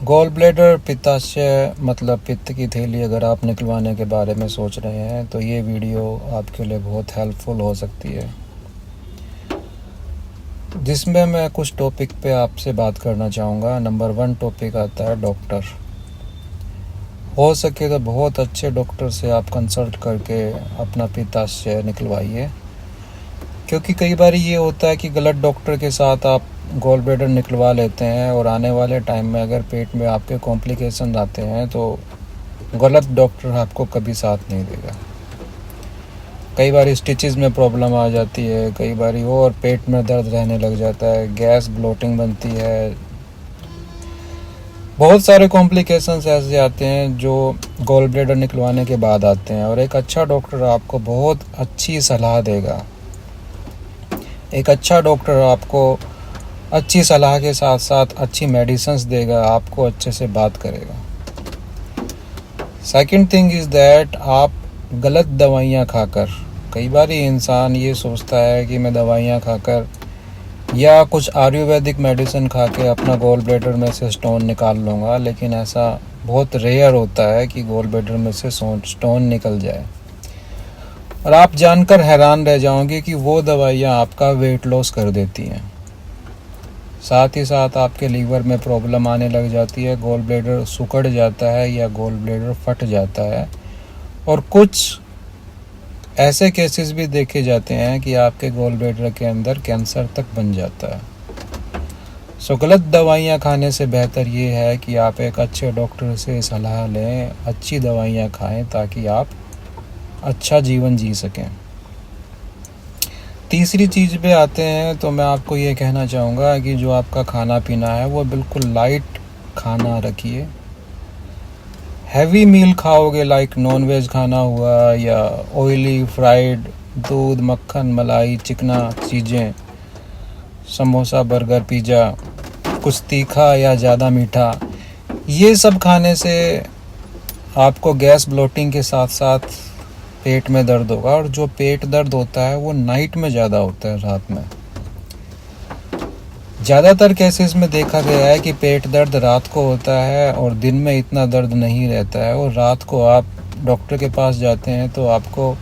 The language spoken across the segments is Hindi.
गॉल ब्लैडर पित्ताशय मतलब पित्त की थैली अगर आप निकलवाने के बारे में सोच रहे हैं तो ये वीडियो आपके लिए बहुत हेल्पफुल हो सकती है, जिसमें मैं कुछ टॉपिक पे आपसे बात करना चाहूँगा। नंबर 1 टॉपिक आता है डॉक्टर। हो सके तो बहुत अच्छे डॉक्टर से आप कंसल्ट करके अपना पित्ताशय निकलवाइए, क्योंकि कई बार ये होता है कि गलत डॉक्टर के साथ आप गॉल ब्लैडर निकलवा लेते हैं और आने वाले टाइम में अगर पेट में आपके कॉम्प्लिकेशन आते हैं तो गलत डॉक्टर आपको कभी साथ नहीं देगा। कई बार स्टिचेस में प्रॉब्लम आ जाती है, कई बार और पेट में दर्द रहने लग जाता है, गैस ब्लोटिंग बनती है, बहुत सारे कॉम्प्लिकेशंस ऐसे आते हैं जो गॉल ब्लैडर निकलवाने के बाद आते हैं। और एक अच्छा डॉक्टर आपको बहुत अच्छी सलाह देगा, एक अच्छा डॉक्टर आपको अच्छी सलाह के साथ साथ अच्छी मेडिसिन्स देगा, आपको अच्छे से बात करेगा। सेकंड थिंग इज़ दैट आप गलत दवाइयाँ खाकर, कई बार इंसान ये सोचता है कि मैं दवाइयाँ खाकर या कुछ आयुर्वेदिक मेडिसिन खा के अपना गॉल ब्लैडर में से स्टोन निकाल लूँगा, लेकिन ऐसा बहुत रेयर होता है कि गॉल ब्लैडर में से स्टोन निकल जाए। और आप जानकर हैरान रह जाओगे कि वो दवाइयाँ आपका वेट लॉस कर देती हैं, साथ ही साथ आपके लीवर में प्रॉब्लम आने लग जाती है, गॉल ब्लैडर सिकुड़ जाता है या गॉल ब्लैडर फट जाता है। और कुछ ऐसे केसेस भी देखे जाते हैं कि आपके गॉल ब्लैडर के अंदर कैंसर तक बन जाता है। सो गलत दवाइयाँ खाने से बेहतर ये है कि आप एक अच्छे डॉक्टर से सलाह लें, अच्छी दवाइयाँ खाएं ताकि आप अच्छा जीवन जी सकें। तीसरी चीज़ पे आते हैं तो मैं आपको ये कहना चाहूँगा कि जो आपका खाना पीना है वो बिल्कुल लाइट खाना रखिए। हैवी मील खाओगे लाइक नॉन वेज खाना हुआ या ऑयली फ्राइड दूध मक्खन मलाई चिकना चीज़ें, समोसा बर्गर पिज़्ज़ा, कुछ तीखा या ज़्यादा मीठा, ये सब खाने से आपको गैस ब्लोटिंग के साथ साथ पेट में दर्द होगा। और जो पेट दर्द होता है वो नाइट में ज़्यादा होता है, रात में। ज़्यादातर केसेस में देखा गया है कि पेट दर्द रात को होता है और दिन में इतना दर्द नहीं रहता है। और रात को आप डॉक्टर के पास जाते हैं तो आपको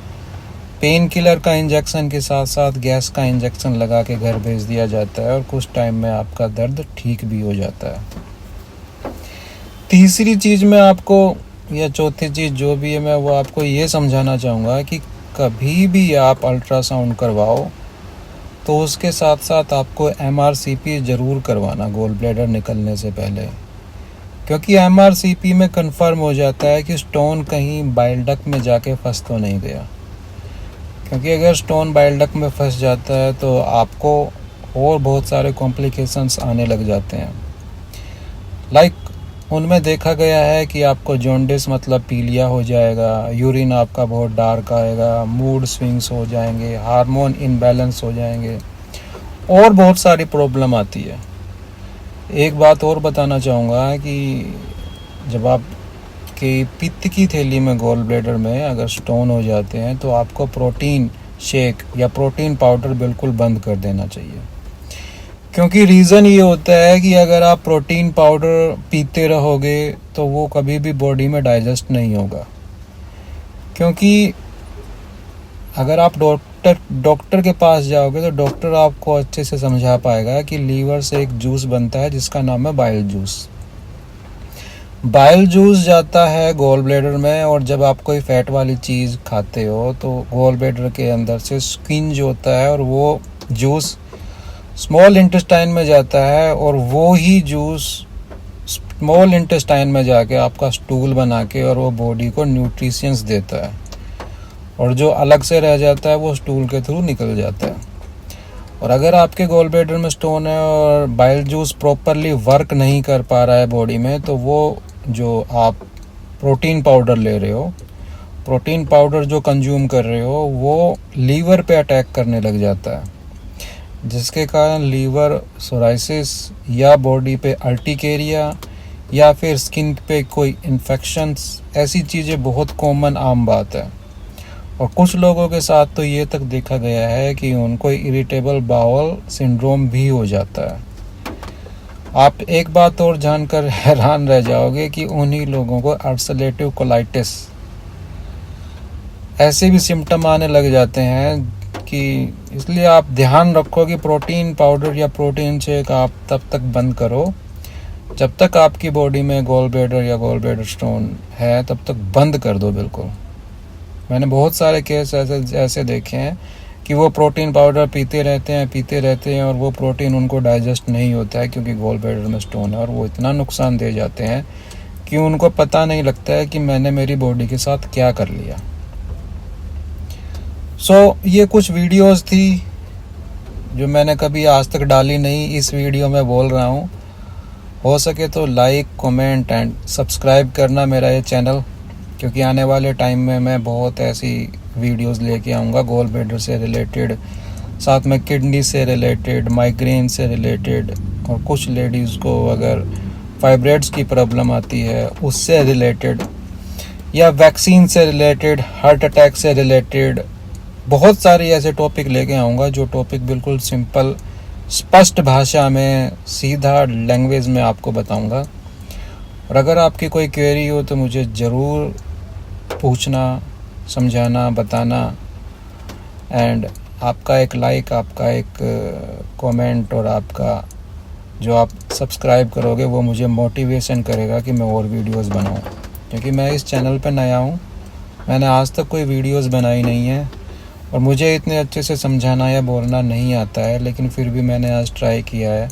पेन किलर का इंजेक्शन के साथ साथ गैस का इंजेक्शन लगा के घर भेज दिया जाता है और कुछ टाइम में आपका दर्द ठीक भी हो जाता है। तीसरी चीज़ में आपको या चौथी चीज़ जो भी है मैं वो आपको ये समझाना चाहूँगा कि कभी भी आप अल्ट्रासाउंड करवाओ तो उसके साथ साथ आपको MRCP ज़रूर करवाना गॉल ब्लैडर निकलने से पहले, क्योंकि MRCP में कंफर्म हो जाता है कि स्टोन कहीं बाइल डक्ट में जाके फंस तो नहीं गया। क्योंकि अगर स्टोन बाइल डक्ट में फंस जाता है तो आपको और बहुत सारे कॉम्प्लिकेशंस आने लग जाते हैं। लाइक उनमें देखा गया है कि आपको जॉन्डिस मतलब पीलिया हो जाएगा, यूरिन आपका बहुत डार्क आएगा, मूड स्विंग्स हो जाएंगे, हार्मोन इनबैलेंस हो जाएंगे और बहुत सारी प्रॉब्लम आती है। एक बात और बताना चाहूँगा कि जब आप के पित्त की थैली में गॉल ब्लैडर में अगर स्टोन हो जाते हैं तो आपको प्रोटीन शेक या प्रोटीन पाउडर बिल्कुल बंद कर देना चाहिए। क्योंकि रीज़न ये होता है कि अगर आप प्रोटीन पाउडर पीते रहोगे तो वो कभी भी बॉडी में डाइजेस्ट नहीं होगा। क्योंकि अगर आप डॉक्टर के पास जाओगे तो डॉक्टर आपको अच्छे से समझा पाएगा कि लीवर से एक जूस बनता है जिसका नाम है बाइल जूस। बाइल जूस जाता है गॉल ब्लैडर में और जब आप कोई फैट वाली चीज़ खाते हो तो गॉल ब्लैडर के अंदर से स्किन जो होता है और वो जूस स्मॉल इंटेस्टाइन में जाता है और वो ही जूस स्मॉल इंटेस्टाइन में जाके आपका स्टूल बना के और वो बॉडी को न्यूट्रिशंस देता है और जो अलग से रह जाता है वो स्टूल के थ्रू निकल जाता है। और अगर आपके गॉल ब्लैडर में स्टोन है और बाइल जूस प्रॉपरली वर्क नहीं कर पा रहा है बॉडी में, तो वो जो आप प्रोटीन पाउडर ले रहे हो, प्रोटीन पाउडर जो कंज्यूम कर रहे हो, वो लीवर पे अटैक करने लग जाता है, जिसके कारण लीवर सोराइसिस या बॉडी पे अर्टिकेरिया या फिर स्किन पे कोई इन्फेक्शंस, ऐसी चीज़ें बहुत कॉमन आम बात है। और कुछ लोगों के साथ तो ये तक देखा गया है कि उनको इरिटेबल बाउल सिंड्रोम भी हो जाता है। आप एक बात और जानकर हैरान रह जाओगे कि उन्हीं लोगों को अल्सरेटिव कोलाइटिस ऐसे भी सिम्टम आने लग जाते हैं कि इसलिए आप ध्यान रखो कि प्रोटीन पाउडर या प्रोटीन शेक आप तब तक बंद करो जब तक आपकी बॉडी में गॉल ब्लैडर या गॉल ब्लैडर स्टोन है, तब तक बंद कर दो बिल्कुल। मैंने बहुत सारे केस ऐसे देखे हैं कि वो प्रोटीन पाउडर पीते रहते हैं और वो प्रोटीन उनको डाइजेस्ट नहीं होता है क्योंकि गॉल ब्लैडर में स्टोन है, और वो इतना नुकसान दे जाते हैं कि उनको पता नहीं लगता है कि मैंने मेरी बॉडी के साथ क्या कर लिया। ये कुछ वीडियोस थी जो मैंने कभी आज तक डाली नहीं, इस वीडियो में बोल रहा हूँ। हो सके तो लाइक, कमेंट एंड सब्सक्राइब करना मेरा ये चैनल, क्योंकि आने वाले टाइम में मैं बहुत ऐसी वीडियोस लेके आऊँगा गॉल ब्लैडर से रिलेटेड, साथ में किडनी से रिलेटेड, माइग्रेन से रिलेटेड, और कुछ लेडीज़ को अगर फाइब्रॉइड्स की प्रॉब्लम आती है उससे रिलेटेड, या वैक्सीन से रिलेटेड, हार्ट अटैक से रिलेटेड, बहुत सारे ऐसे टॉपिक लेके आऊँगा जो टॉपिक बिल्कुल सिंपल, स्पष्ट भाषा में, सीधा लैंग्वेज में आपको बताऊँगा। और अगर आपकी कोई क्वेरी हो तो मुझे ज़रूर पूछना, समझाना, बताना। एंड आपका एक लाइक, आपका एक कमेंट और आपका जो आप सब्सक्राइब करोगे वो मुझे मोटिवेशन करेगा कि मैं और वीडियोस बनाऊं, क्योंकि मैं इस चैनल पे नया हूं। मैंने आज तक कोई वीडियोस बनाई नहीं है और मुझे इतने अच्छे से समझाना या बोलना नहीं आता है, लेकिन फिर भी मैंने आज ट्राई किया है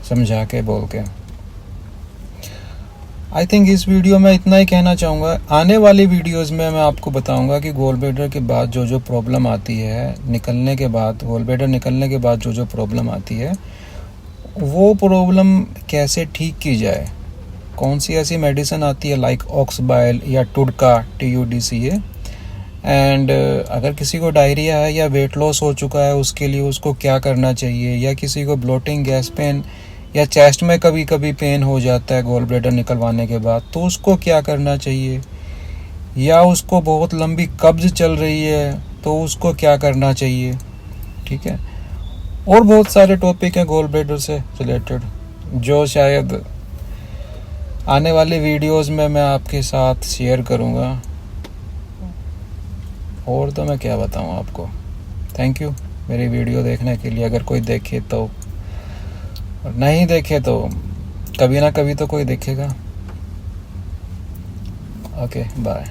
समझा के, बोल के। आई थिंक इस वीडियो में इतना ही कहना चाहूँगा। आने वाली वीडियोस में मैं आपको बताऊँगा कि गॉल ब्लैडर के बाद जो प्रॉब्लम आती है, निकलने के बाद, गॉल ब्लैडर निकलने के बाद जो प्रॉब्लम आती है, वो प्रॉब्लम कैसे ठीक की जाए। कौन सी ऐसी मेडिसिन आती है लाइक ऑक्सबाइल या टुडका, TUDCA। एंड अगर किसी को डायरिया है या वेट लॉस हो चुका है उसके लिए उसको क्या करना चाहिए, या किसी को ब्लोटिंग, गैस पेन या चेस्ट में कभी कभी पेन हो जाता है गॉल ब्लैडर निकलवाने के बाद, तो उसको क्या करना चाहिए, या उसको बहुत लंबी कब्ज चल रही है तो उसको क्या करना चाहिए। ठीक है, और बहुत सारे टॉपिक हैं गॉल ब्लैडर से रिलेटेड जो शायद आने वाले वीडियोस में मैं आपके साथ शेयर करूँगा। और तो मैं क्या बताऊँ आपको। थैंक यू मेरी वीडियो देखने के लिए। अगर कोई देखे तो, और नहीं देखे तो कभी ना कभी तो कोई देखेगा। Okay, bye.